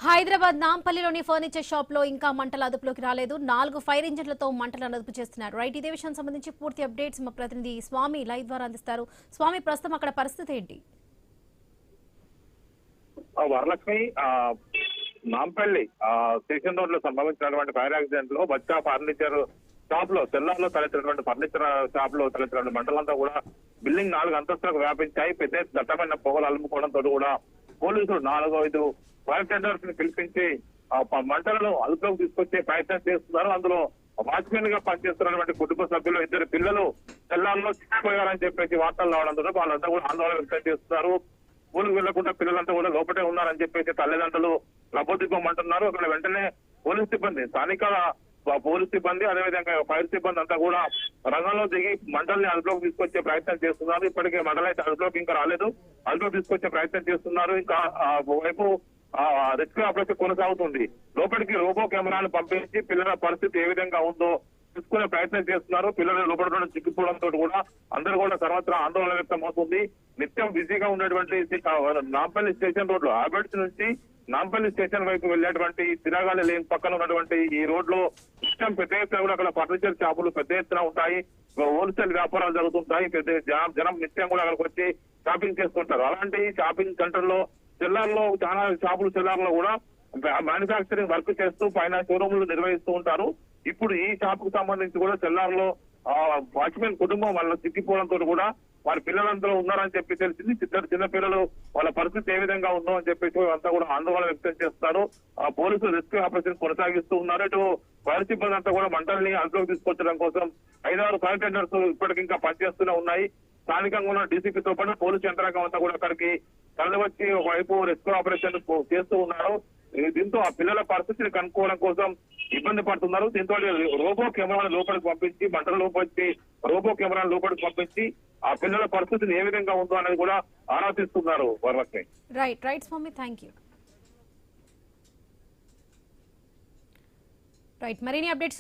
Hyderabad నాంపల్లిలోని furniture shop లో ఇంకా మంటల అదుపులోకి రాలేదు. 4 ఫైర్ ఇంజిన్లతో మంటలను అదుపు చేస్తున్నారు. రైట్, ఇదే విషయానికి సంబంధించి పూర్తి అప్డేట్స్ మా ప్రతినిధి స్వామి లైవ్ ద్వారా అందిస్తారు. స్వామి, ప్రస్తుతం అక్కడ పరిస్థితి ఏంటి? వరలక్ష్మి, నాంపల్లి స్టేషన్ రోడ్ లో సంభవించినటువంటి ఫైర్ యాక్సిడెంట్ లో బచ్చా ఫర్నిచర్ షాప్ లో తెల్లార్లో తలెత్తినటువంటి ఫర్నిచర్ షాప్ లో తలెత్తినటువంటి మంటలంతా కూడా బిల్డింగ్ 4 అంతస్తులకు వ్యాపించాయి. పెద్ద దట్టమైన పొగలు అలుముకోవడంతో కూడా పోలీసులు 4-5 ఫైర్ టెండర్స్ ని పిలిపించి మంటలను అదుపులోకి తీసుకొచ్చే ప్రయత్నం చేస్తున్నారు. అందులో వాచ్మెన్ గా పనిచేస్తున్నటువంటి కుటుంబ సభ్యులు 2 పిల్లలు తెల్లార్లో చిక్కిపోయారని చెప్పేసి వార్తలు రావడంతో వాళ్ళంతా కూడా ఆందోళన వ్యక్తం చేస్తున్నారు. స్కూల్కి వెళ్లకుండా పిల్లలంతా కూడా లోపటే ఉన్నారని చెప్పేసి తల్లిదండ్రులు లబ్బోదిబ్బమంటున్నారు. అక్కడ వెంటనే పోలీస్ సిబ్బంది, స్థానిక పోలీస్ సిబ్బంది, అదేవిధంగా ఫైర్ సిబ్బంది అంతా కూడా రంగంలో దిగి మంటల్ని అదుపులోకి తీసుకొచ్చే ప్రయత్నం చేస్తున్నారు. ఇప్పటికే మంటలైతే అదుపులోకి ఇంకా రాలేదు, అదుపులోకి తీసుకొచ్చే ప్రయత్నం చేస్తున్నారు. ఇంకా వైపు రెస్క్యూ ఆపరేషన్ కొనసాగుతుంది. లోపలికి రోబో కెమెరాను పంపించి పిల్లల పరిస్థితి ఏ విధంగా ఉందో తీసుకునే ప్రయత్నం చేస్తున్నారు. పిల్లలు లోపల చిక్కిపోవడంతో కూడా అందరూ కూడా సర్వత్రా ఆందోళన వ్యక్తం అవుతుంది. నిత్యం బిజీగా ఉన్నటువంటి నాంపల్లి స్టేషన్ రోడ్ లో ఆబెడ్స్ నుంచి నాంపల్లి స్టేషన్ వైపు వెళ్ళేటువంటి తిరగాలి లేని పక్కన ఉన్నటువంటి ఈ రోడ్ లో నిత్యం పెద్ద ఎత్తున కూడా అక్కడ ఫర్నిచర్ షాపులు పెద్ద ఎత్తున ఉంటాయి. హోల్సేల్ వ్యాపారాలు జరుగుతుంటాయి. పెద్ద జనం నిత్యం కూడా అక్కడికి వచ్చి షాపింగ్ చేస్తుంటారు. అలాంటి షాపింగ్ సెంటర్ లో చెల్లార్లో చాలా షాపులు చెల్లార్లో కూడా మ్యానుఫ్యాక్చరింగ్ వర్క్ చేస్తూ పైన షోరూమ్లు నిర్వహిస్తూ ఉంటారు. ఇప్పుడు ఈ షాప్ కు సంబంధించి కూడా చెల్లార్లో వాచ్మెన్ కుటుంబం వాళ్ళ చిక్కిపోవడంతో కూడా వారి పిల్లలంతా ఉన్నారని చెప్పి తెలిసింది. చిన్న పిల్లలు వాళ్ళ పరిస్థితి ఏ విధంగా ఉందో అని చెప్పేసి అంతా కూడా ఆందోళన వ్యక్తం చేస్తారు. పోలీసులు రెస్క్యూ ఆపరేషన్ కొనసాగిస్తూ ఉన్నారు. ఇటు ఫైర్ సిబ్బంది అంతా కూడా మంటల్ని అదుపులోకి తీసుకొచ్చడం కోసం 5-6 ఫైర్ టెండర్స్ ఇప్పటికింకా పనిచేస్తూనే ఉన్నాయి. స్థానికంగా ఉన్న డీసీపీతో పాటు పోలీసు యంత్రాంగం అంతా కూడా అక్కడికి తరలివచ్చి ఒకవైపు రెస్క్యూ ఆపరేషన్ చేస్తూ ఉన్నారు. దీంతో ఆ పిల్లల పరిస్థితిని కనుక్కోవడం కోసం ఇబ్బంది పడుతున్నారు. దీంతో రోబో కెమెరాను లోపలికి పంపించి మంటల లోపలికి రోబో కెమెరాను లోపలికి పంపించి ఆ పిల్లల పరిస్థితిని ఏ విధంగా ఉందో అనేది కూడా ఆరా తీస్తున్నారు. Varalakshmi. Right Swami, thank you. మరిన్ని అప్డేట్స్